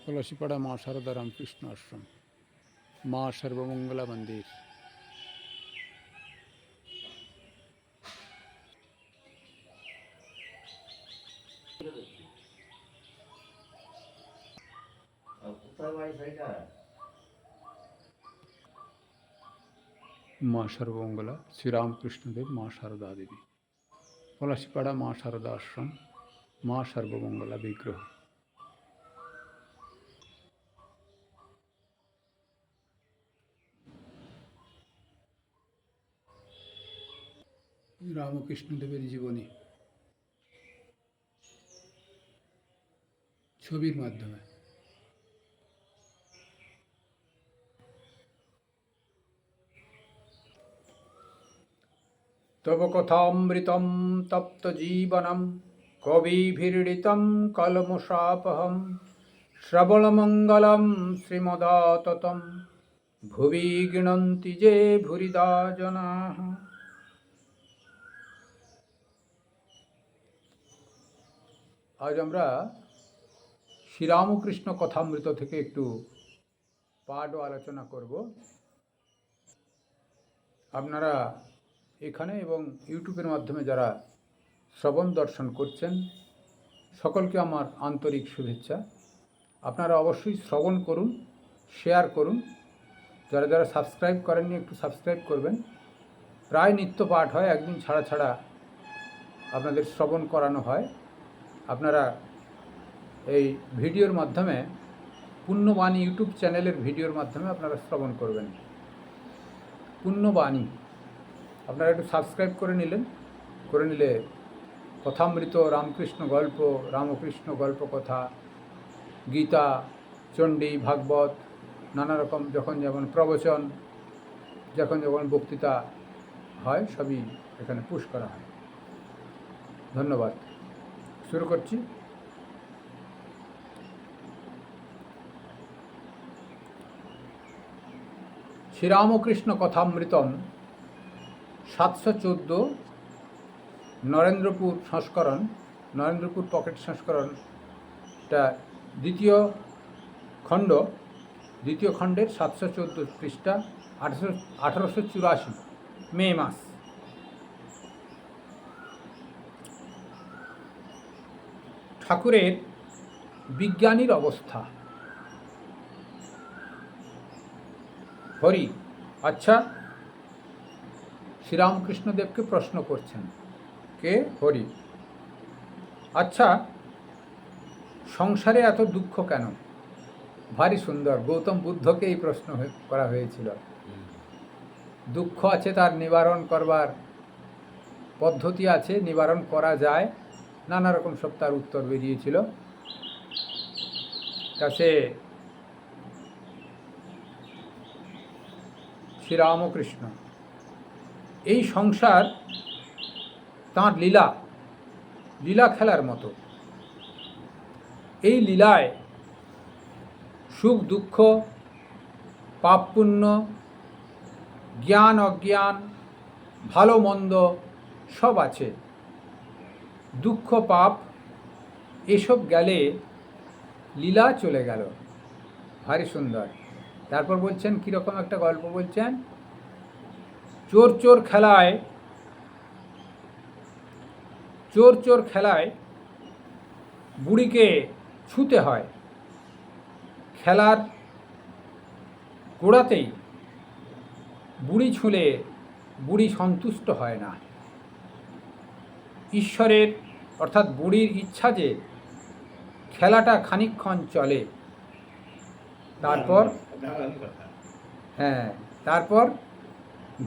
পলাশীপাড়া মা সারদা রামকৃষ্ণ আশ্রম, মা সর্বমঙ্গলা মন্দির। মা সর্বমঙ্গলা শ্রীরামকৃষ্ণদেব, মা সারদা দেবী। পলাশীপাড়া মা সারদা আশ্রম, মা সর্বমঙ্গলা বিগ্রহ। রামকৃষ্ণদেবের জীবনী ছবির মাধ্যমে। তব কথামৃতম তপ্ত জীবনম কবিভির্ডিতম কলমশাপহম শ্রবণমঙ্গলম শ্রীমদাততম ভুবি গৃণন্তি যে ভুরিদা জনাঃ। আজ আমরা শ্রীরামকৃষ্ণ কথামৃত থেকে একটু পাঠ ও আলোচনা করব। আপনারা এখানে এবং ইউটিউবের মাধ্যমে যারা শ্রবণ দর্শন করছেন সকলকে আমার আন্তরিক শুভেচ্ছা। আপনারা অবশ্যই শ্রবণ করুন, শেয়ার করুন। যারা যারা সাবস্ক্রাইব করেননি একটু সাবস্ক্রাইব করবেন। প্রায় নিত্য পাঠ হয়, একদিন ছাড়া ছাড়া আপনাদের শ্রবণ করানো হয়। আপনারা এই ভিডিওর মাধ্যমে, পুণ্যবাণী ইউটিউব চ্যানেলের ভিডিওর মাধ্যমে আপনারা শ্রবণ করবেন। পুণ্যবাণী আপনারা একটু সাবস্ক্রাইব করে নিলে কথামৃত, রামকৃষ্ণ গল্প, রামকৃষ্ণ গল্প কথা, গীতা, চণ্ডী, ভাগবত, নানা রকম যখন যেমন প্রবচন, যখন বক্তৃতা হয় সবই এখানে পুশ করা হয়। ধন্যবাদ। শুরু করছি। শ্রীরামকৃষ্ণ কথামৃতম 714 নরেন্দ্রপুর সংস্করণ, নরেন্দ্রপুর পকেট সংস্করণটা দ্বিতীয় খণ্ডের 714 পৃষ্ঠা, 1884 মে মাস। ঠাকুরের বিজ্ঞানীর অবস্থা। হরি, আচ্ছা, শ্রীরামকৃষ্ণদেবকে প্রশ্ন করছেন। কে? হরি। আচ্ছা, সংসারে এত দুঃখ কেন? ভারী সুন্দর। গৌতম বুদ্ধকে এই প্রশ্ন করা হয়েছিল। দুঃখ আছে, তার নিবারণ করবার পদ্ধতি আছে, নিবারণ করা যায়, নানা রকম সব তার উত্তর বেরিয়েছিল। তা সে শ্রীরামকৃষ্ণ, এই সংসার তাঁর লীলা খেলার মতো। এই লীলায় সুখ দুঃখ, পাপ পুণ্য, জ্ঞান অজ্ঞান, ভালো মন্দ সব আছে। দুঃখ পাপ এসব গেলে লীলা চলে গেল। ভারী সুন্দর। তারপর বলছেন কীরকম একটা গল্প বলছেন। চোর খেলায় বুড়িকে ছুঁতে হয়। খেলার গোড়াতেই বুড়ি ছুঁলে বুড়ি সন্তুষ্ট হয় না। ঈশ্বরের অর্থাৎ বুড়ির ইচ্ছা যে খেলাটা খানিকক্ষণ চলে, তারপর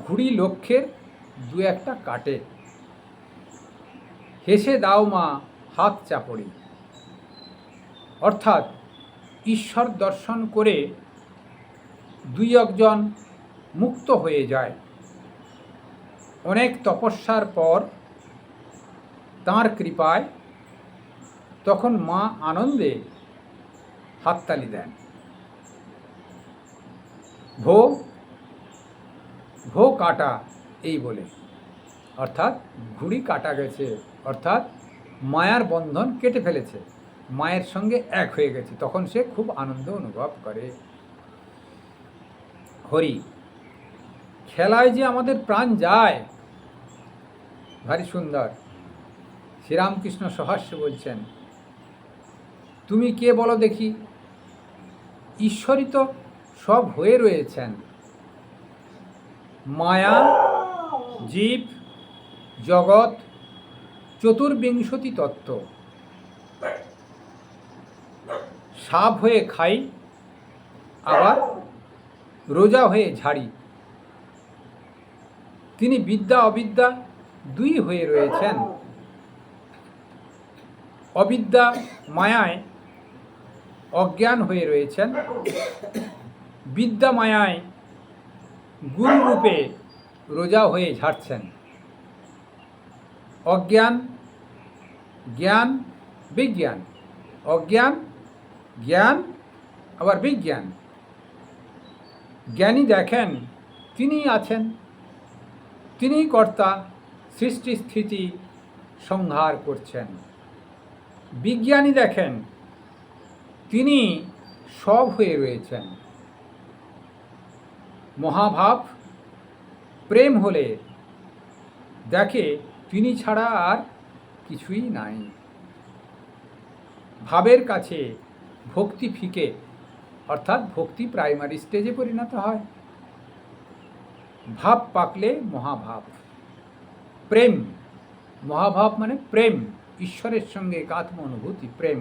ঘুড়ি লক্ষ্যের দু একটা কাটে। হেসে দাও মা হাত চাপড়ি। অর্থাৎ ঈশ্বর দর্শন করে দুই একজন মুক্ত হয়ে যায়। অনেক তপস্যার পর তাঁর কৃপায় তখন মা আনন্দে হাততালি দেন। ভো কাটা, এই বলে, অর্থাৎ ঘুড়ি কাটা গেছে, অর্থাৎ মায়ার বন্ধন কেটে ফেলেছে। মায়ের সঙ্গে এক হয়ে গেছে, তখন সে খুব আনন্দ অনুভব করে। হরি, খেলায় যে আমাদের প্রাণ যায়, ভারী সুন্দর। শ্রীরামকৃষ্ণ সহাস্যে বলছেন, তুমি কে বলো দেখি? ঈশ্বরই তো সব হয়ে রয়েছেন। মায়া, জীব, জগৎ, চতুর্বিংশতি তত্ত্ব। সাপ হয়ে খাই, আবার রোজা হয়ে ঝাড়ি। তিনি বিদ্যা অবিদ্যা দুই হয়ে রয়েছেন। অবিদ্যা মায়ায় অজ্ঞান হয়ে রয়েছেন, বিদ্যা মায়ায় গুরু রূপে রোজা হয়ে ঝাড়ছেন। অজ্ঞান, জ্ঞান, বিজ্ঞান, অজ্ঞান, জ্ঞান, আবার বিজ্ঞান। জ্ঞানী দেখেন তিনিই আছেন, তিনিই কর্তা, সৃষ্টি স্থিতি সংহার করছেন। বিজ্ঞানী দেখেন তিনি সব হয়ে রয়েছেন। মহাভাব প্রেম হলে দেখে তিনি ছাড়া আর কিছুই নাই। ভাবের কাছে ভক্তি ফিকে, অর্থাৎ ভক্তি প্রাইমারি স্টেজে পরিণত হয়। ভাব পাকলে মহাভাব। প্রেম, মহাভাব মানে প্রেম, ঈশ্বরের সঙ্গে একাত্ম অনুভূতি, প্রেম।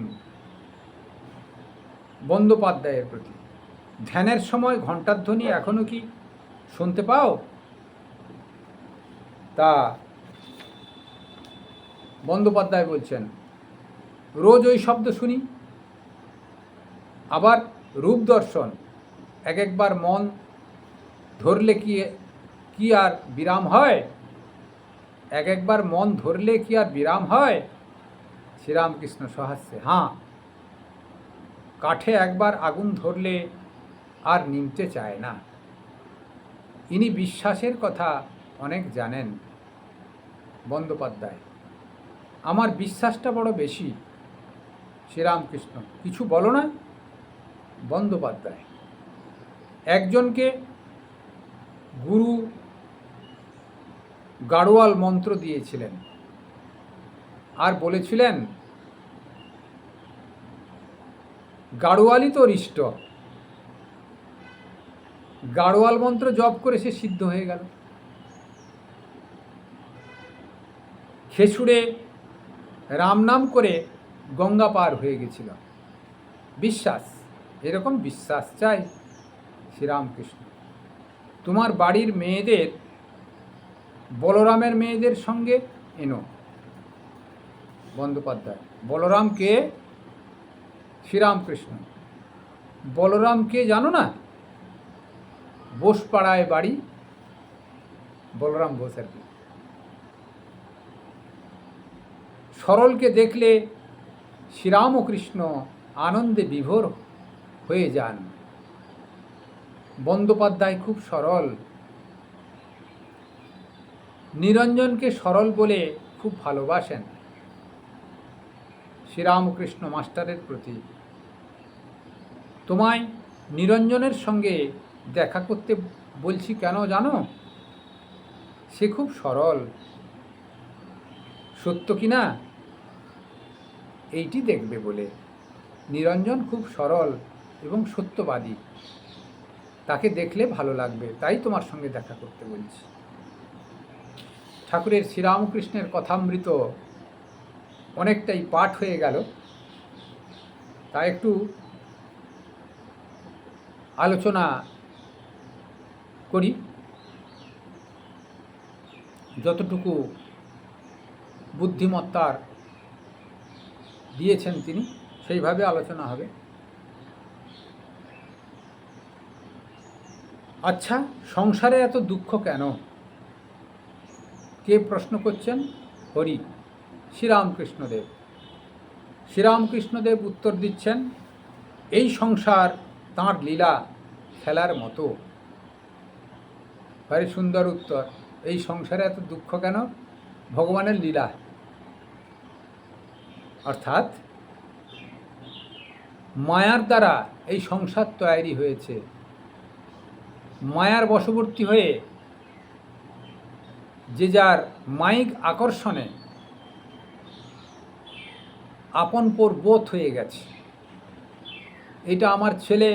বন্দ্যোপাধ্যায়ের প্রতি ধ্যানের সময় ঘণ্টার ধ্বনি এখনো কি শুনতে পাও? তা বন্দ্যোপাধ্যায় বলছেন, রোজ ওই শব্দ শুনি। আবার রূপ দর্শন, এক একবার মন ধরলে কি আর বিরাম হয়? এক একবার মন ধরলে কি আর বিরাম হয়? শ্রীরামকৃষ্ণ সহাস্যে, হ্যাঁ, কাঠে একবার আগুন ধরলে আর নিমতে চায় না। ইনি বিশ্বাসের কথা অনেক জানেন। বন্দ্যোপাধ্যায়, আমার বিশ্বাসটা বড় বেশি। শ্রীরামকৃষ্ণ, কিছু বলো না? বন্দ্যোপাধ্যায়, একজনকে গুরু গাড়োয়াল মন্ত্র দিয়েছিলেন আর বলেছিলেন, গাড়োয়ালই তোর ইষ্ট। গাড়োয়াল মন্ত্র জপ করে সে সিদ্ধ হয়ে গেল। খেছুড়ে রাম নাম করে গঙ্গা পার হয়ে গেছিল। বিশ্বাস, এরকম বিশ্বাস চাই। শ্রীরামকৃষ্ণ, তোমার বাড়ির মেয়েদের বলরামের মেয়েদের সঙ্গে এনো। বন্দ্যোপাধ্যায়, বলরাম কে? শ্রীরামকৃষ্ণ, বলরাম কে জানো না? বোসপাড়ায় বাড়ি, বলরাম বোস আর কি। সরলকে দেখলে শ্রীরাম ও কৃষ্ণ আনন্দে বিভোর হয়ে যান। বন্দ্যোপাধ্যায় খুব সরল। নিরঞ্জনকে সরল বলে খুব ভালোবাসেন। শ্রীরামকৃষ্ণ মাস্টারের প্রতি, তোমায় নিরঞ্জনের সঙ্গে দেখা করতে বলছি কেন জানো? সে খুব সরল। সত্য কি না এইটি দেখবে বলে। নিরঞ্জন খুব সরল এবং সত্যবাদী, তাকে দেখলে ভালো লাগবে, তাই তোমার সঙ্গে দেখা করতে বলছি। ঠাকুরের শ্রীরামকৃষ্ণের কথামৃত অনেকটাই পাঠ হয়ে গেল, তা একটু আলোচনা করি। যতটুকু বুদ্ধিমত্তার দিয়েছেন তিনি, সেইভাবে আলোচনা হবে। আচ্ছা, সংসারে এত দুঃখ কেন? কে প্রশ্ন করছেন? হরি, শ্রীরামকৃষ্ণদেব। শ্রীরামকৃষ্ণদেব উত্তর দিচ্ছেন, এই সংসার তাঁর লীলা খেলার মতো। ভারী সুন্দর উত্তর। এই সংসারে এত দুঃখ কেন? ভগবানের লীলা। অর্থাৎ মায়ার দ্বারা এই সংসার তৈরি হয়েছে। মায়ার বশবর্তী হয়ে যে যার মায়িক আকর্ষণে আপন পর বোধ হয়ে গেছে। এটা আমার ছেলে,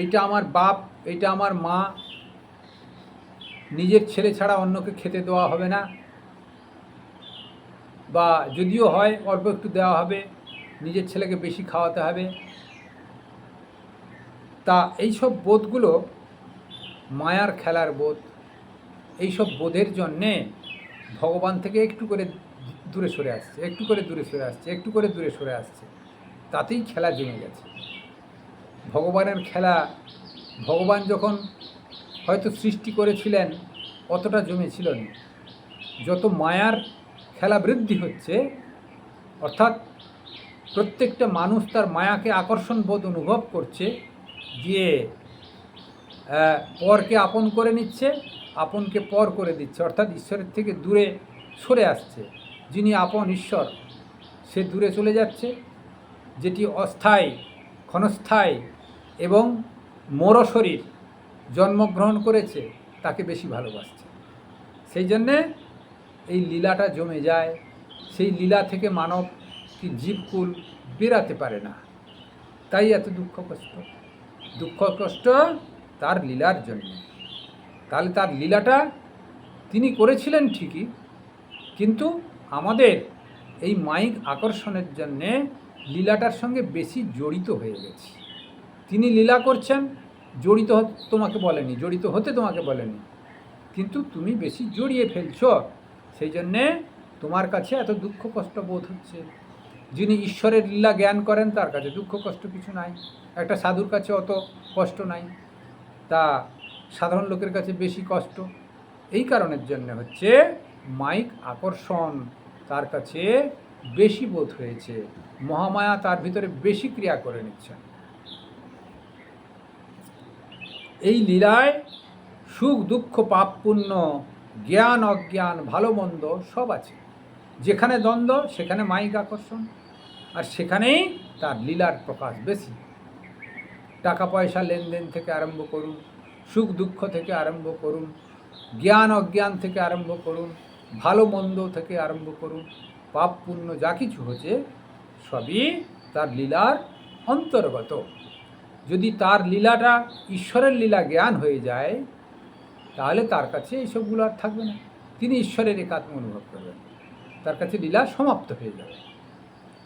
এটা আমার বাপ, এটা আমার মা, নিজের ছেলে ছাড়া অন্যকে খেতে দেওয়া হবে না, বা যদিও হয় অল্প একটু দেওয়া হবে, নিজের ছেলেকে বেশি খাওয়াতে হবে। তা এইসব বোধগুলো মায়ার খেলার বোধ। এইসব বোধের জন্যে ভগবান থেকে একটু করে দূরে সরে আসছে, একটু করে দূরে সরে আসছে, একটু করে দূরে সরে আসছে। তাতেই খেলা জমে গেছে। ভগবানের খেলা, ভগবান যখন হয়তো সৃষ্টি করেছিলেন অতটা জমেছিল না। যত মায়ার খেলা বৃদ্ধি হচ্ছে, অর্থাৎ প্রত্যেকটা মানুষ তার মায়াকে আকর্ষণ বোধ অনুভব করছে, দিয়ে পরকে আপন করে নিচ্ছে, আপনকে পর করে দিচ্ছে, অর্থাৎ ঈশ্বরের থেকে দূরে সরে আসছে। যিনি আপন ঈশ্বর সে দূরে চলে যাচ্ছে, যেটি অস্থায়ী, ক্ষণস্থায়ী এবং মর শরীর জন্মগ্রহণ করেছে তাকে বেশি ভালোবাসছে। সেই জন্যে এই লীলাটা জমে যায়। সেই লীলা থেকে মানব কি জীবকুল বেরাতে পারে না, তাই এত দুঃখ কষ্ট তার লীলার জন্য। তাহলে তার লীলাটা তিনি করেছিলেন ঠিকই, কিন্তু আমাদের এই মায়িক আকর্ষণের জন্যে লীলাটার সঙ্গে বেশি জড়িত হয়ে গেছি। তিনি লীলা করছেন, জড়িত তোমাকে বলেনি, জড়িত হতে তোমাকে বলেনি, কিন্তু তুমি বেশি জড়িয়ে ফেলছ। সেই জন্যে তোমার কাছে এত দুঃখ কষ্ট বোধ হচ্ছে। যিনি ঈশ্বরের লীলা জ্ঞান করেন তার কাছে দুঃখ কষ্ট কিছু নাই, একটা সাধুর কাছে অত কষ্ট নাই, তা সাধারণ লোকের কাছে বেশি কষ্ট। এই কারণের জন্য হচ্ছে মায়িক আকর্ষণ তার কাছে বেশি বোধ হয়েছে, মহামায়া তার ভিতরে বেশি ক্রিয়া করে নিচ্ছেন। এই লীলায় সুখ দুঃখ পাপ পুণ্য জ্ঞান অজ্ঞান ভালো মন্দ সব আছে। যেখানে দ্বন্দ্ব সেখানে মায়িক আকর্ষণ, আর সেখানেই তার লীলার প্রকাশ বেশি। টাকা পয়সা লেনদেন থেকে আরম্ভ করুন, সুখ দুঃখ থেকে আরম্ভ করুন, জ্ঞান অজ্ঞান থেকে আরম্ভ করুন, ভালো মন্দ থেকে আরম্ভ করুন, পাপ পুণ্য যা কিছু হচ্ছে সবই তার লীলার অন্তর্গত। যদি তার লীলাটা ঈশ্বরের লীলা জ্ঞান হয়ে যায় তাহলে তার কাছে এইসবগুলো আর থাকবে না, তিনি ঈশ্বরের একাত্ম অনুভব করবেন, তার কাছে লীলা সমাপ্ত হয়ে যাবে।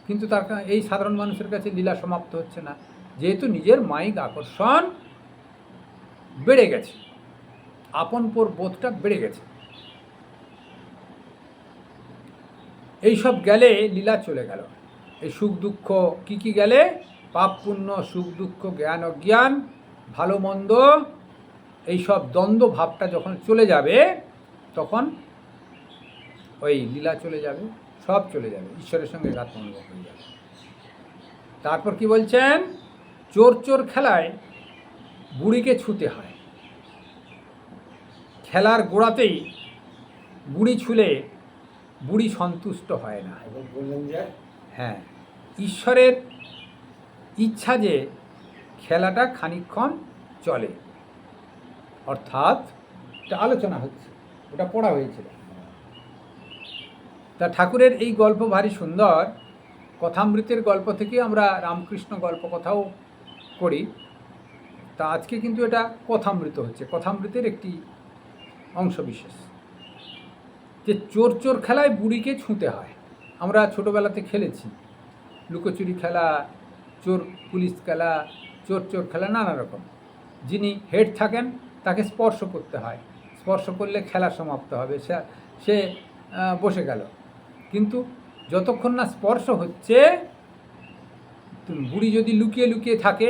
কিন্তু তার এই সাধারণ মানুষের কাছে লীলা সমাপ্ত হচ্ছে না, যেহেতু নিজের মায়িক আকর্ষণ বেড়ে গেছে, আপন পর বোধটা বেড়ে গেছে। এইসব গেলে লীলা চলে গেল। এই সুখ দুঃখ কি গেলে, পাপ পুণ্য সুখ দুঃখ জ্ঞান অজ্ঞান ভালো মন্দ এইসব দ্বন্দ্ব ভাবটা যখন চলে যাবে তখন ওই লীলা চলে যাবে, সব চলে যাবে, ঈশ্বরের সঙ্গে একাত্ম অনুভব হয়ে যাবে। তারপর কি বলছেন, চোর খেলায় বুড়িকে ছুতে হয়। খেলার গোড়াতেই বুড়ি ছুলে বুড়ি সন্তুষ্ট হয় না। হ্যাঁ, ঈশ্বরের ইচ্ছা যে খেলাটা খানিকক্ষণ চলে, অর্থাৎ এটা আলোচনা হচ্ছে, ওটা পড়া হয়েছিল। তা ঠাকুরের এই গল্প ভারী সুন্দর। কথামৃতের গল্প থেকে আমরা রামকৃষ্ণ গল্প কথাও করি, তা আজকে কিন্তু এটা কথামৃত হচ্ছে, কথামৃতের একটি অংশ বিশেষ। যে চোর খেলায় বুড়িকে ছুঁতে হয়। আমরা ছোটোবেলাতে খেলেছি, লুকোচুরি খেলা, চোর পুলিশ খেলা, চোর খেলা নানা রকম। যিনি হেড থাকেন তাকে স্পর্শ করতে হয়, স্পর্শ করলে খেলা সমাপ্ত হবে, সে বসে গেল। কিন্তু যতক্ষণ না স্পর্শ হচ্ছে, বুড়ি যদি লুকিয়ে থাকে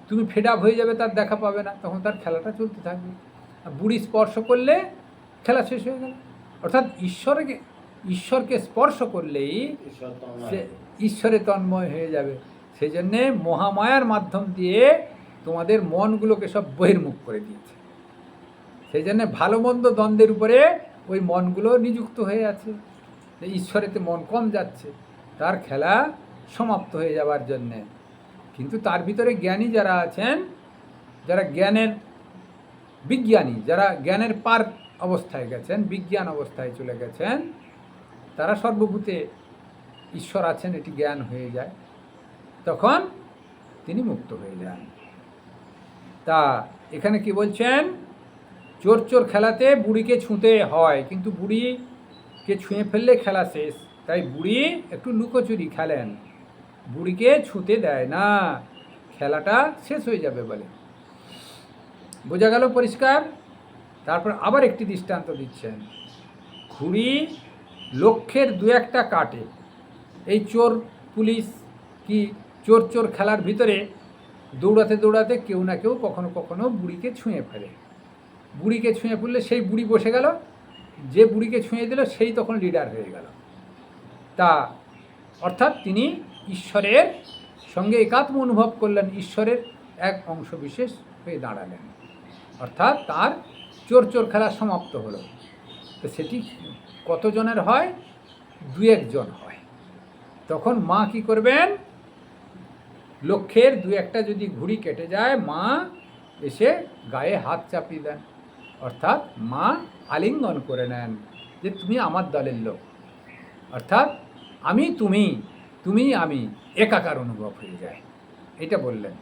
তুমি ফেড আপ হয়ে যাবে, তার দেখা পাবে না, তখন তার খেলাটা চলতে থাকবে। বুড়ি স্পর্শ করলে খেলা শেষ হয়ে গেল। অর্থাৎ ঈশ্বরকে স্পর্শ করলেই সে ঈশ্বরে তন্ময় হয়ে যাবে। সেই জন্যে মহামায়ার মাধ্যম দিয়ে তোমাদের মনগুলোকে সব বহির্মুখ করে দিয়েছে। সেই জন্যে ভালো মন্দ দ্বন্দ্বের উপরে ওই মনগুলো নিযুক্ত হয়ে আছে। ঈশ্বরেতে মন কম যাচ্ছে, তার খেলা সমাপ্ত হয়ে যাবার জন্যে। কিন্তু তার ভিতরে জ্ঞানী যারা আছেন, যারা জ্ঞানের বিজ্ঞানী, যারা জ্ঞানের পার অবস্থায় গেছেন, বিজ্ঞান অবস্থায় চলে গেছেন, তারা সর্বভূতে ঈশ্বর আছেন এটি জ্ঞান হয়ে যায়, তখন তিনি মুক্ত হয়ে যান। তা এখানে কি বলছেন, চোর চোর খেলাতে বুড়িকে ছুঁতে হয়, কিন্তু বুড়িকে ছুঁয়ে ফেললে খেলা শেষ। তাই বুড়ি একটু লুকোচুরি খেলেন, বুড়িকে ছুঁতে দেয় না, খেলাটা শেষ হয়ে যাবে বলে। বোঝা গেল পরিষ্কার? তারপর আবার একটি দৃষ্টান্ত দিচ্ছেন, ঘুড়ি লক্ষ্যের দু একটা কাটে। এই চোর পুলিশ কি চোর চোর খেলার ভিতরে দৌড়াতে দৌড়াতে কেউ না কেউ কখনো কখনো বুড়িকে ছুঁয়ে ফেলে। বুড়িকে ছুঁয়ে ফেললে সেই বুড়ি বসে গেল, যে বুড়িকে ছুঁয়ে দিল সেই তখন লিডার হয়ে গেল। তা অর্থাৎ তিনি ঈশ্বরের সঙ্গে একাত্ম অনুভব করলেন, ঈশ্বরের এক অংশ বিশেষ হয়ে দাঁড়ালেন, অর্থাৎ তার চোর চোর খেলা সমাপ্ত হলো। তো সেটি কতজনের হয়? দু একজন হয়। তখন মা কি করবেন, লক্ষ্যের দু একটা যদি ঘুড়ি কেটে যায়, মা এসে গায়ে হাত চাপিয়ে দেন, অর্থাৎ মা আলিঙ্গন করে নেন যে তুমি আমার দলের লোক, অর্থাৎ আমি তুমি, তুমি আমি, একাকার অনুভব হয়ে যায়, এটা বললেন।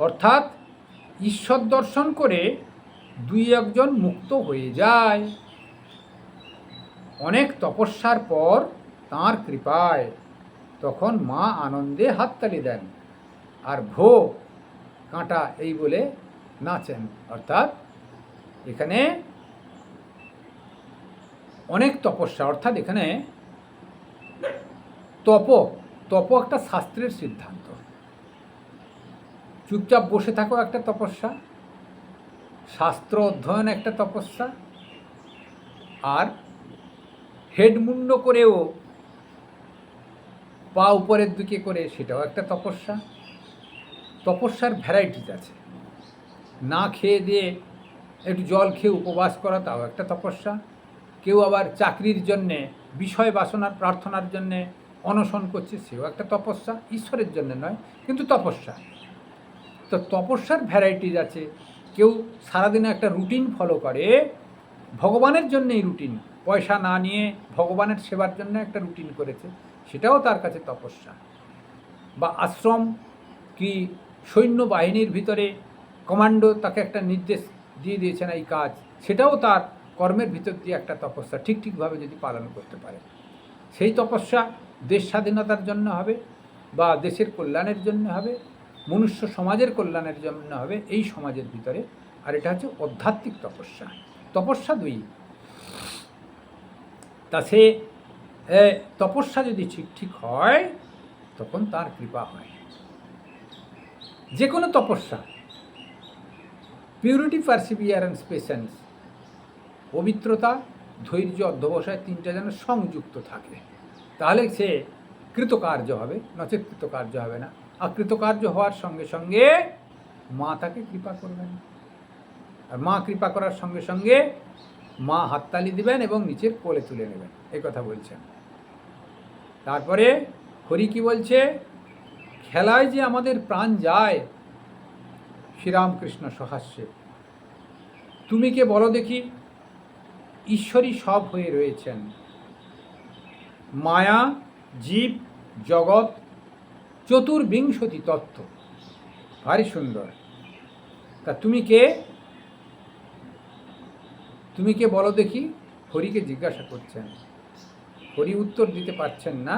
অর্থাৎ ঈশ্বর দর্শন করে দুই একজন মুক্ত হয়ে যায় অনেক তপস্যার পর তাঁর কৃপায়। তখন মা আনন্দে হাততালি দেন আর ভো কাঁটা এই বলে নাচেন। অর্থাৎ এখানে অনেক তপস্যা, অর্থাৎ এখানে তপ একটা শাস্ত্রের সিদ্ধান্ত। চুপচাপ বসে থাকো একটা তপস্যা, শাস্ত্র অধ্যয়ন একটা তপস্যা, আর হেডমুন্ড করেও পা উপরের দিকে করে সেটাও একটা তপস্যা। তপস্যার ভ্যারাইটিস আছে। না খেয়ে দিয়ে একটু জল খেয়ে উপবাস করা, তাও একটা তপস্যা। কেউ আবার চাকরির জন্যে, বিষয় বাসনার প্রার্থনার জন্যে অনশন করছে, সেও একটা তপস্যা, ঈশ্বরের জন্য নয় কিন্তু তপস্যা। তো তপস্যার ভ্যারাইটিস আছে। কেউ সারাদিনে একটা রুটিন ফলো করে, ভগবানের জন্যেই রুটিন, পয়সা না নিয়ে ভগবানের সেবার জন্য একটা রুটিন করেছে, সেটাও তার কাছে তপস্যা। বা আশ্রম কি সৈন্য বাহিনীর ভিতরে কমান্ডো তাকে একটা নির্দেশ দিয়ে দিয়েছেন এই কাজ, সেটাও তার কর্মের ভিতর দিয়ে একটা তপস্যা, ঠিকভাবে যদি পালন করতে পারে। সেই তপস্যা দেশ স্বাধীনতার জন্য হবে, বা দেশের কল্যাণের জন্য হবে, মনুষ্য সমাজের কল্যাণের জন্য হবে এই সমাজের ভিতরে। আর এটা হচ্ছে আধ্যাত্মিক তপস্যা। তপস্যা দুই। তা সে তপস্যা যদি ঠিক হয় তখন তার কৃপা হয়। যে কোনো তপস্যা, পিউরিটি, পারসিভিয়ারেন্স, পেশেন্স, পবিত্রতা, ধৈর্য, অধ্যবসায়, তিনটা যেন সংযুক্ত থাকে, তাহলে সে কৃতকার্য হবে, নচেৎ কৃতকার্য হবে না। আর কৃতকার্য হওয়ার সঙ্গে সঙ্গে মা তাকে কৃপা করবেন, আর মা কৃপা করার সঙ্গে সঙ্গে মা হাততালি দিবেন এবং নিচের কোলে তুলে নেবেন, এই কথা বলছেন। তারপরে হরি কি বলছে, খেলায় যে আমাদের প্রাণ যায়, শ্রীরামকৃষ্ণ সহাস্যে, তুমি কে বলো দেখি, ঈশ্বরই সব হয়ে রয়েছেন, মায়া, জীব, জগৎ, চতুর্বিংশতি তত্ত্ব। ভারী সুন্দর। তা তুমি কে বলো দেখি, হরিকে জিজ্ঞাসা করছেন। হরি উত্তর দিতে পারছেন না,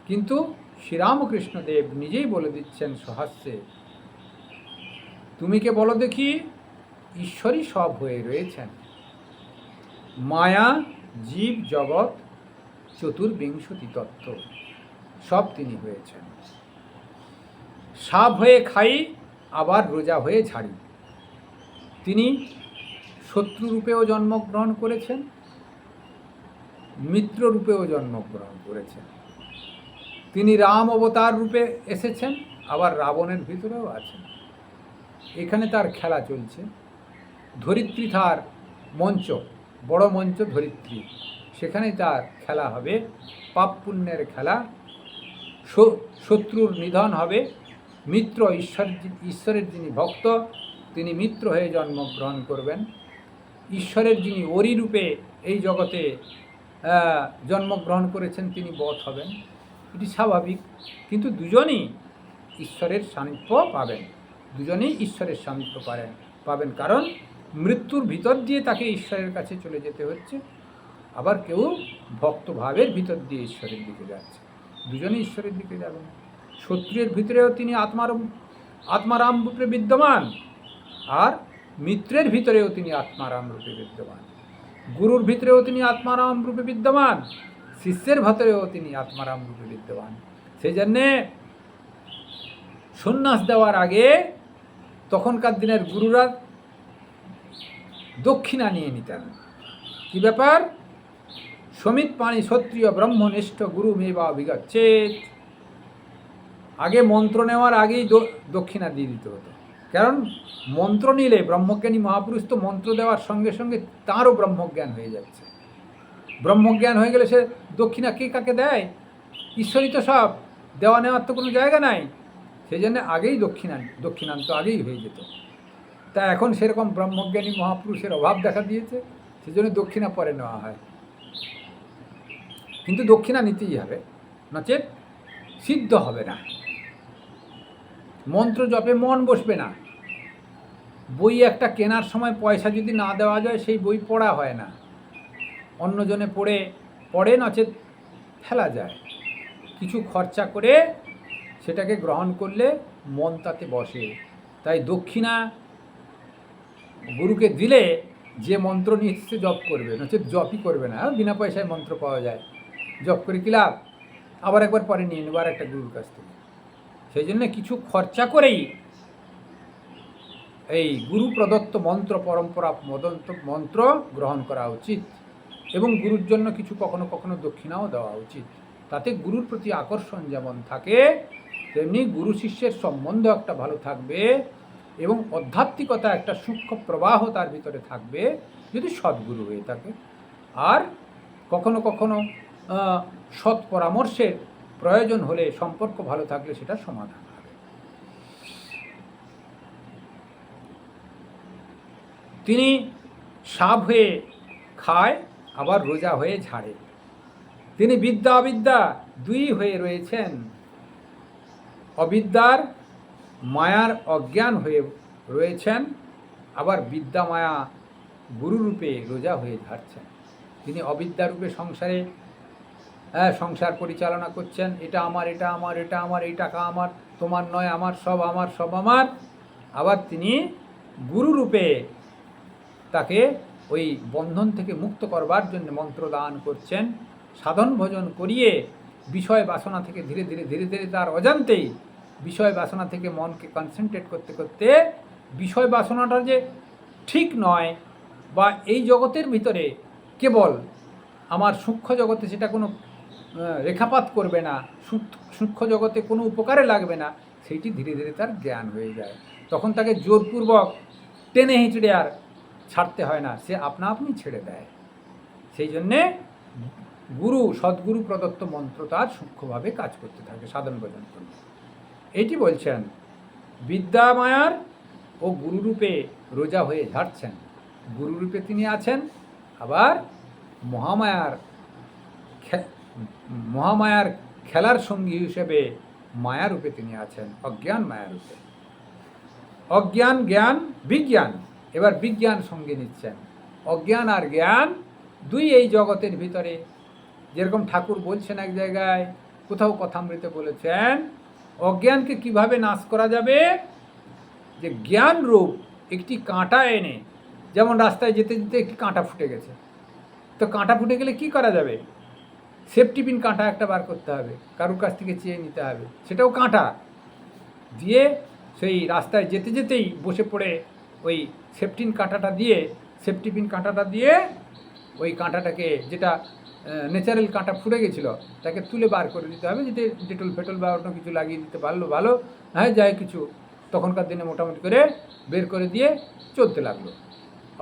কিন্তু শ্রীরামকৃষ্ণদেব নিজেই বলে দিচ্ছেন সহাস্যে, তুমি কে বলো দেখি, ঈশ্বরই সব হয়ে রয়েছেন, মায়া, জীব, জগৎ, চতুর্বিংশতি তত্ত্ব, সব তিনি হয়েছেন। সাপ হয়ে খাই, আবার রোজা হয়ে ঝাড়ি। তিনি শত্রুরূপেও জন্মগ্রহণ করেছেন, মিত্ররূপেও জন্মগ্রহণ করেছেন। তিনি রাম অবতার রূপে এসেছেন, আবার রাবণের ভিতরেও আছেন। এখানে তার খেলা চলছে। ধরিত্রী তার মঞ্চ, বড় মঞ্চ ধরিত্রী, সেখানে তার খেলা হবে, পাপ পুণ্যের খেলা, শত্রুর নিধন হবে। মিত্র ঈশ্বরের যিনি ভক্ত তিনি মিত্র হয়ে জন্মগ্রহণ করবেন। ঈশ্বরের যিনি অরি রূপে এই জগতে জন্মগ্রহণ করেছেন তিনি বধ হবেন, এটি স্বাভাবিক। কিন্তু দুজনই ঈশ্বরের সান্নিধ্য পাবেন, দুজনেই ঈশ্বরের সান্নিধ্য পাবেন, কারণ মৃত্যুর ভিতর দিয়ে তাকে ঈশ্বরের কাছে চলে যেতে হচ্ছে, আবার কেউ ভক্তভাবের ভিতর দিয়ে ঈশ্বরের দিকে যাচ্ছে, দুজনেই ঈশ্বরের দিকে যাবেন। শত্রুর ভিতরেও তিনি আত্মারাম রূপে বিদ্যমান, আর মিত্রের ভিতরেও তিনি আত্মারাম রূপে বিদ্যমান, গুরুর ভিতরেও তিনি আত্মারাম রূপে বিদ্যমান, শিষ্যের ভিতরেও তিনি আত্মারাম রূপে বিদ্যমান। সেই জন্যে সন্ন্যাস দেওয়ার আগে তখনকার দিনের গুরুরা দক্ষিণা নিয়ে নিতেন। কি ব্যাপার? সমিত পাণি ক্ষত্রিয় ব্রহ্মনিষ্ঠ গুরু মেবা অভিগচ্ছেদ। আগে মন্ত্র নেওয়ার আগেই দক্ষিণা দিয়ে দিতে হতো, কারণ মন্ত্র নিলে ব্রহ্মজ্ঞানী মহাপুরুষ তো মন্ত্র দেওয়ার সঙ্গে সঙ্গে তাঁরও ব্রহ্মজ্ঞান হয়ে যাচ্ছে। ব্রহ্মজ্ঞান হয়ে গেলে সে দক্ষিণা কে কাকে দেয়? ঈশ্বরই তো সব, দেওয়া নেওয়ার তো কোনো জায়গা নাই। সেই জন্য আগেই দক্ষিণান্ত আগেই হয়ে যেত। তা এখন সেরকম ব্রহ্মজ্ঞানী মহাপুরুষের অভাব দেখা দিয়েছে, সেজন্য দক্ষিণা পরে নেওয়া হয়। কিন্তু দক্ষিণা নিতেই হবে, নচেৎ সিদ্ধ হবে না, মন্ত্র জপে মন বসবে না। বই একটা কেনার সময় পয়সা যদি না দেওয়া যায় সেই বই পড়া হয় না, অন্যজনে পড়ে নচেৎ ফেলা যায়। কিছু খরচা করে সেটাকে গ্রহণ করলে মন তাতে বসে। তাই দক্ষিণা গুরুকে দিলে যে মন্ত্র নিচ্ছে জপ করবে, নচেৎ জপই করবে না। বিনা পয়সায় মন্ত্র পাওয়া যায়, জপ করে কি লাভ? আবার একবার পরে নিয়ে নেবার একটা গুরুর কাছ থেকে। সেই জন্য কিছু খরচা করেই এই গুরু প্রদত্ত মন্ত্র, পরম্পরা মন্ত্র গ্রহণ করা উচিত, এবং গুরুর জন্য কিছু কখনো কখনো দক্ষিণাও দেওয়া উচিত। তাতে গুরুর প্রতি আকর্ষণ যেমন থাকে, তেমনি গুরু শিষ্যের সম্বন্ধ একটা ভালো থাকবে, এবং আধ্যাত্মিকতা একটা সূক্ষ্ম প্রবাহ তার ভিতরে থাকবে যদি সদ্গুরু হয়ে থাকে। আর কখনো কখনো সৎ পরামর্শের প্রয়োজন হলে, সম্পর্ক ভালো থাকলে সেটা সমাধান হবে। তিনি সাপ হয়ে খায়, আবার রোজা হয়ে ঝাড়ে। তিনি বিদ্যা অবিদ্যা দুই হয়ে রয়েছেন, অবিদ্যার মায়ার অজ্ঞান হয়ে রয়েছেন, আবার বিদ্যা মায়া গুরুরূপে রোজা হয়ে ঝাড়ছেন। তিনি অবিদ্যারূপে সংসার পরিচালনা করছেন। এটা আমার, এটা আমার, এটা আমার, এই টাকা আমার, তোমার নয়, আমার, সব আমার, সব আমার। আবার তিনি গুরুরূপে তাকে ওই বন্ধন থেকে মুক্ত করবার জন্য মন্ত্র দান করছেন, সাধন ভজন করিয়ে বিষয় বাসনা থেকে ধীরে ধীরে ধীরে ধীরে তার অজান্তেই বিষয় বাসনা থেকে মনকে কনসেন্ট্রেট করতে করতে, বিষয় বাসনাটা যে ঠিক নয় বা এই জগতের ভিতরে কেবল আমার সূক্ষ্ম জগতে সেটা কোনো রেখাপাত করবে না, সূক্ষ্ম জগতে কোনো উপকারে লাগবে না, সেইটি ধীরে ধীরে তার জ্ঞান হয়ে যায়। তখন তাকে জোরপূর্বক টেনে হিঁচড়ে আর ছাড়তে হয় না, সে আপনা আপনি ছেড়ে দেয়। সেই জন্যে সদ্গুরু প্রদত্ত মন্ত্র তার সূক্ষ্মভাবে কাজ করতে থাকে সাধন ভজন করতে। এটি বলছেন, বিদ্যা মায়ার ও গুরুরূপে রোজা হয়ে ঝাড়ছেন। গুরুরূপে তিনি আছেন, আবার মহামায়ার খেলার সঙ্গী হিসেবে মায়ারূপে তিনি আছেন, অজ্ঞান মায়ারূপে। অজ্ঞান, জ্ঞান, বিজ্ঞান, এবার বিজ্ঞান সঙ্গে নিচ্ছেন। অজ্ঞান আর জ্ঞান দুই এই জগতের ভিতরে, যেরকম ঠাকুর বলছেন এক জায়গায়, কোথাও কথামৃতে বলেছেন, অজ্ঞানকে কিভাবে নাশ করা যাবে, যে জ্ঞান রূপ একটি কাঁটা এনে, যেমন রাস্তায় যেতে যেতে একটি কাঁটা ফুটে গেছে, তো কাঁটা ফুটে গেলে কি করা যাবে? সেফটি পিন কাঁটা একটা বার করতে হবে, কারুর কাছ থেকে চেয়ে নিতে হবে, সেটাও কাঁটা দিয়ে সেই রাস্তায় যেতে যেতেই বসে পড়ে ওই সেফটি পিন কাঁটাটা দিয়ে ওই কাঁটাটাকে, যেটা ন্যাচারাল কাঁটা ফুটে গেছিলো, তাকে তুলে বার করে দিতে হবে। যদি ডেটল ফেটল বা অন্য কিছু লাগিয়ে দিতে পারলো ভালো, হ্যাঁ যায় কিছু, তখনকার দিনে মোটামুটি করে বের করে দিয়ে চলতে লাগলো।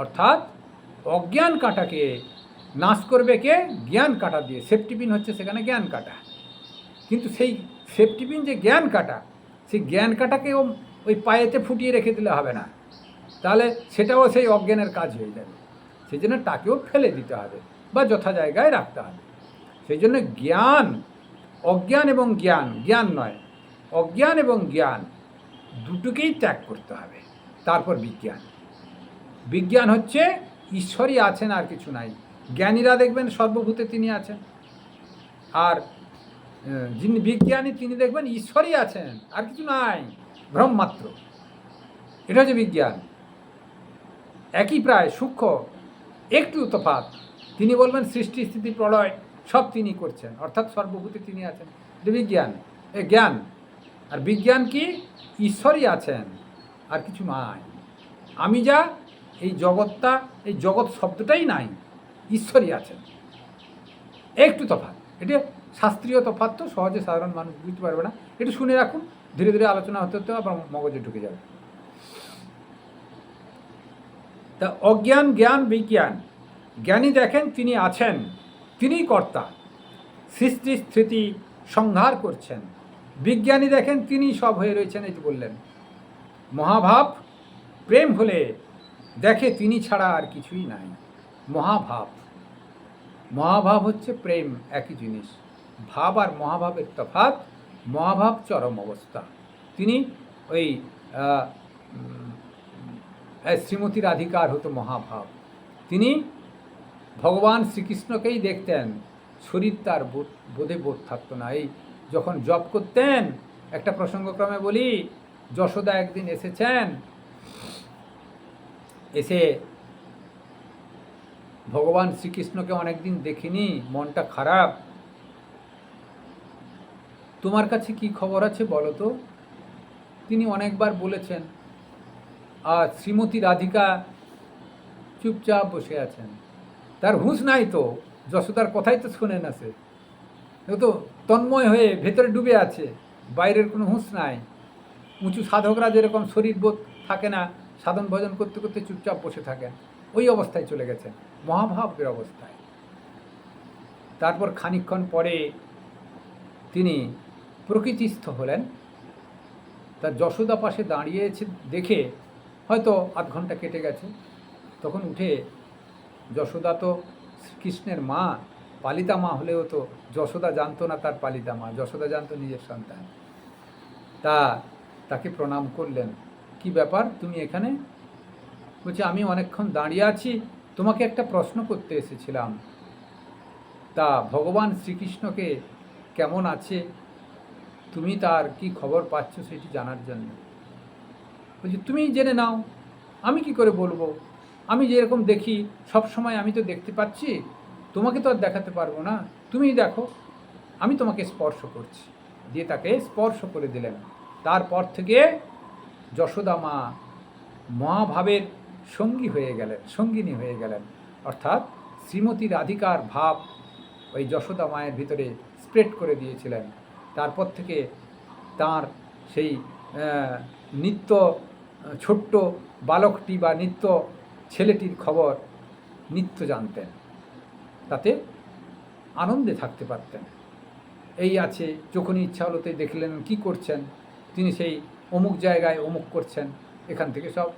অর্থাৎ অজ্ঞান কাঁটাকে নাশ করবে কে? জ্ঞান কাঁটা দিয়ে। সেফটি পিন হচ্ছে সেখানে জ্ঞান কাঁটা। কিন্তু সেই সেফটি পিন যে জ্ঞান কাটা, সেই জ্ঞান কাটাকেও ওই পায়েতে ফুটিয়ে রেখে দিলে হবে না, তাহলে সেটাও সেই অজ্ঞানের কাজ হয়ে যাবে। সেই জন্য তাকেও ফেলে দিতে হবে বা যথা জায়গায় রাখতে হবে। সেই জন্য জ্ঞান, অজ্ঞান এবং জ্ঞান, জ্ঞান নয়, অজ্ঞান এবং জ্ঞান দুটোকেই ত্যাগ করতে হবে। তারপর বিজ্ঞান। বিজ্ঞান হচ্ছে ঈশ্বরই আছেন, আর কিছু নাই। জ্ঞানীরা দেখবেন সর্বভূতে তিনি আছেন, আর যিনি বিজ্ঞানী তিনি দেখবেন ঈশ্বরই আছেন, আর কিছু নাই, ভ্রম মাত্র। এটা হচ্ছে বিজ্ঞান। একই প্রায় সূক্ষ্ম, একটু তফাৎ। তিনি বলবেন সৃষ্টি স্থিতি প্রলয় সব তিনি করছেন, অর্থাৎ সর্বভূতে তিনি আছেন। এটা বিজ্ঞান, জ্ঞান। আর বিজ্ঞান কি? ঈশ্বরই আছেন, আর কিছু নাই। আমি যা, এই জগৎটা, এই জগৎ শব্দটাই নাই, ঈশ্বরই আছেন। একটু তফাৎ, এটা শাস্ত্রীয় তফাৎ, তো সহজে সাধারণ মানুষ বুঝতে পারবে না। একটু শুনে রাখুন, ধীরে ধীরে আলোচনা হতে হতে আবার মগজে ঢুকে যাবে। তা অজ্ঞান, জ্ঞান, বিজ্ঞান। জ্ঞানী দেখেন তিনি আছেন, তিনিই কর্তা, সৃষ্টি স্থিতি সংহার করছেন। বিজ্ঞানী দেখেন তিনি সব হয়ে রয়েছেন, এই তো বললেন। মহাভাব প্রেম হলে দেখে তিনি ছাড়া আর কিছুই নাই। মহাভাব, মহাভাব হচ্ছে প্রেম, একই জিনিস। ভাব আর মহাভাবের তফাৎ। মহাভাব চরম অবস্থা। তিনি ওই শ্রীমতী রাধিকার হতো মহাভাব। তিনি ভগবান শ্রীকৃষ্ণকেই দেখতেন, শরীর তার বোধে বোধ থাকতো না। এই যখন জপ করতেন, একটা প্রসঙ্গক্রমে বলি, যশোদা একদিন এসেছেন, এসে ভগবান শ্রীকৃষ্ণকে অনেকদিন দেখিনি, মনটা খারাপ, তোমার কাছে কি খবর আছে বলো তো। তিনি অনেকবার বলেছেন, আর শ্রীমতী রাধিকা চুপচাপ বসে আছেন, তার হুঁশ নাই তো, যশোদার কথাই তো শোনে না, সে তো তন্ময় হয়ে ভেতরে ডুবে আছে, বাইরের কোনো হুঁশ নাই। উঁচু সাধকরা যেরকম শরীর বোধ থাকে না, সাধন ভজন করতে করতে চুপচাপ বসে থাকেন, ওই অবস্থায় চলে গেছেন, মহাভাবের অবস্থায়। তারপর খানিকক্ষণ পরে তিনি প্রকৃতিস্থ হলেন। তার যশোদা পাশে দাঁড়িয়েছে দেখে হয়তো আধ ঘন্টা কেটে গেছে। তখন উঠে, যশোদা তো কৃষ্ণের মা, পালিতা মা হলেও তো যশোদা জানতো না তার পালিতা মা, যশোদা জানতো নিজের সন্তান। তাকে প্রণাম করলেন। কি ব্যাপার, তুমি এখানে? বলছে, আমি অনেকক্ষণ দাঁড়িয়ে আছি, তোমাকে একটা প্রশ্ন করতে এসেছিলাম। তা ভগবান শ্রীকৃষ্ণকে কেমন আছে, তুমি তার কি খবর পাচ্ছ সেটি জানার জন্য। বলছি, তুমি জেনে নাও, আমি কি করে বলবো? আমি যেরকম দেখি সব সময়, আমি তো দেখতে পাচ্ছি, তোমাকে তো আর দেখাতে পারবো না, তুমিই দেখো, আমি তোমাকে স্পর্শ করছি। দিয়ে তাকে স্পর্শ করে দিলেন। তারপর থেকে যশোদা মা মহাভাবের সঙ্গী হয়ে গেলেন, সঙ্গিনী হয়ে গেলেন। অর্থাৎ শ্রীমতী রাধিকার ভাব ওই যশোদা মায়ের ভিতরে স্প্রেড করে দিয়েছিলেন। তারপর থেকে তার সেই নিত্য ছোট্ট বালকটি বা নিত্য ছেলেটির খবর নিত্য জানতেন, তাতে আনন্দে থাকতে পারতেন। এই আছে, যখনই ইচ্ছা হলো তাই দেখলেন কি করছেন, তিনি সেই অমুক জায়গায় অমুক করছেন, এখান থেকে সব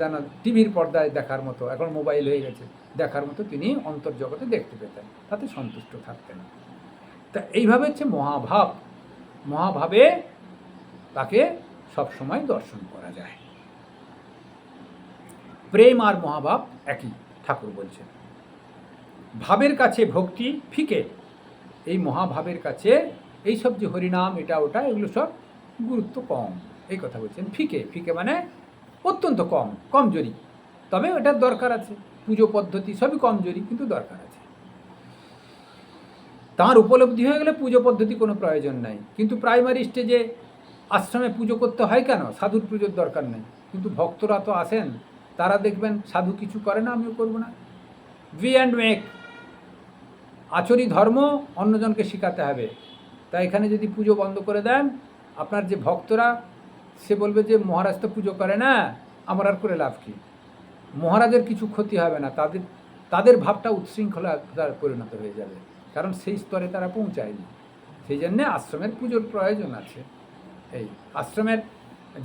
যেন টিভির পর্দায় দেখার মতো, এখন মোবাইল হয়ে গেছে, দেখার মতো তিনি অন্তর্জগতে দেখতে পেতেন, তাতে সন্তুষ্ট থাকতেন। তা এইভাবে হচ্ছে মহাভাব। মহাভাবে তাকে সবসময় দর্শন করা যায়। প্রেম আর মহাভাব একই, ঠাকুর বলছেন। ভাবের কাছে ভক্তি ফিকে, এই মহাভাবের কাছে এইসব যে হরিনাম এটা ওটা এগুলো সব গুরুত্ব কম, এই কথা বলছেন। ফিকে, ফিকে মানে অত্যন্ত কম, কমজোরি, তবে ওটার দরকার আছে। পুজো পদ্ধতি সবই কমজোরি, কিন্তু দরকার আছে। তার উপলব্ধি হয়ে গেলে পুজো পদ্ধতি কোনো প্রয়োজন নাই। কিন্তু প্রাইমারি স্টেজে আশ্রমে পুজো করতে হয় কেন? সাধুর পুজোর দরকার নেই। কিন্তু ভক্তরা তো আসেন, তারা দেখবেন সাধু কিছু করে না, আমিও করব না, উই অ্যান্ড মেক। আচরি ধর্ম অন্যজনকে শেখাতে হবে। তাই এখানে যদি পুজো বন্ধ করে দেন, আপনার যে ভক্তরা, সে বলবে যে মহারাজ তো পুজো করে না, আমার আর করে লাভ কী? মহারাজের কিছু ক্ষতি হবে না, তাদের ভাবটা উচ্ছৃঙ্খলায় পরিণত হয়ে যাবে, কারণ সেই স্তরে তারা পৌঁছায়নি। সেই জন্যে আশ্রমের পুজোর প্রয়োজন আছে। এই আশ্রমের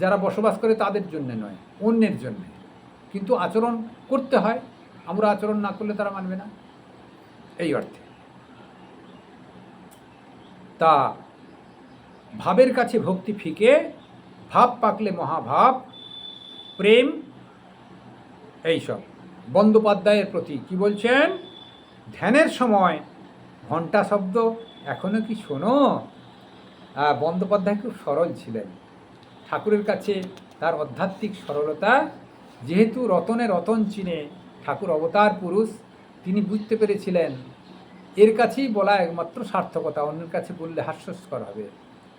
যারা বসবাস করে তাদের জন্য নয়, অন্যের জন্যে, কিন্তু আচরণ করতে হয়। আমরা আচরণ না করলে তারা মানবে না, এই অর্থে। তা ভাবের কাছে ভক্তি ফিকে, ভাব পাকলে মহাভাব, প্রেম, এইসব বন্দ্যোপাধ্যায়ের প্রতি কি বলছেন? ধ্যানের সময় ঘণ্টা শব্দ এখনো কি শোনো? বন্দ্যোপাধ্যায় খুব সরল ছিলেন। ঠাকুরের কাছে তার আধ্যাত্মিক সরলতা, যেহেতু রতনে রতন চিনে ঠাকুর অবতার পুরুষ, তিনি বুঝতে পেরেছিলেন এর কাছেই বলা একমাত্র সার্থকতা, অন্যের কাছে বললে হাস্যস্কর হবে।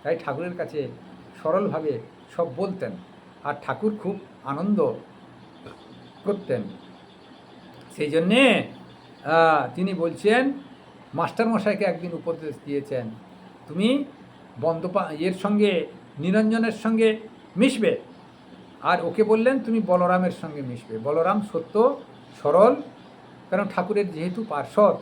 তাই ঠাকুরের কাছে সরলভাবে সব বলতেন, আর ঠাকুর খুব আনন্দ করতেন। সেই জন্যে তিনি বলছেন, মাস্টারমশাইকে একদিন উপদেশ দিয়েছেন, তুমি এর সঙ্গে নিরঞ্জনের সঙ্গে মিশবে, আর ওকে বললেন তুমি বলরামের সঙ্গে মিশবে। বলরাম সত্য সরল, কারণ ঠাকুরের যেহেতু পার্ষদ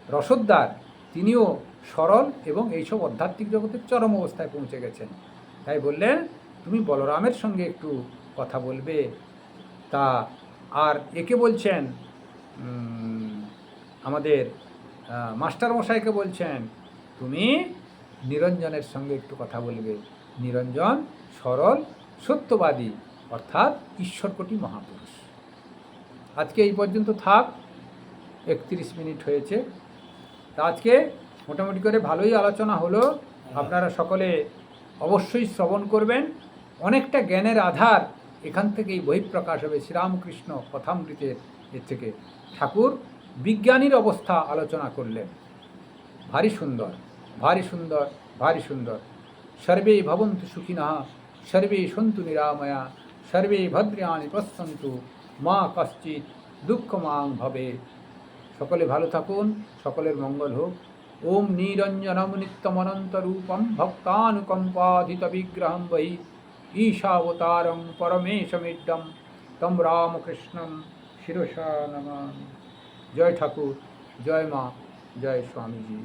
রসদদার, তিনিও সরল এবং এইসব আধ্যাত্মিক জগতের চরম অবস্থায় পৌঁছে গেছেন। তাই বললেন তুমি বলরামের সঙ্গে একটু কথা বলবে। তা আর একে বলছেন, আমাদের মাস্টারমশাইকে বলছেন তুমি নিরঞ্জনের সঙ্গে একটু কথা বলবে। নিরঞ্জন সরল সত্যবাদী, অর্থাৎ ঈশ্বরকোটি মহাপুরুষ। আজকে এই পর্যন্ত থাক, 31 মিনিট হয়েছে। তা আজকে মোটামুটি করে ভালোই আলোচনা হলো। আপনারা সকলে অবশ্যই শ্রবণ করবেন। অনেকটা জ্ঞানের আধার এখান থেকেই বহিঃপ্রকাশ হবে শ্রীরামকৃষ্ণ কথামৃতের এর থেকে। ঠাকুর বিজ্ঞানীর অবস্থা আলোচনা করলেন, ভারী সুন্দর, ভারী সুন্দর, ভারী সুন্দর। সর্বে ভবন্তু সুখিনঃ, সর্বে সন্তু নিরাময়া, সর্বে ভদ্রাণি পশ্যন্তু, মা কশ্চিৎ দুঃখমাং ভবে। সকলে ভালো থাকুন, সকলের মঙ্গল হোক। ওম নিরঞ্জনম নিত্যমনন্তরূপম ভক্তানুকম্পাধিত বিগ্রহম বহি ঈশাবতারং পরমেশমিড্ডম তম রামকৃষ্ণম শিরসা নমামি। জয় ঠাকুর, জয় মা, জয় স্বামীজি।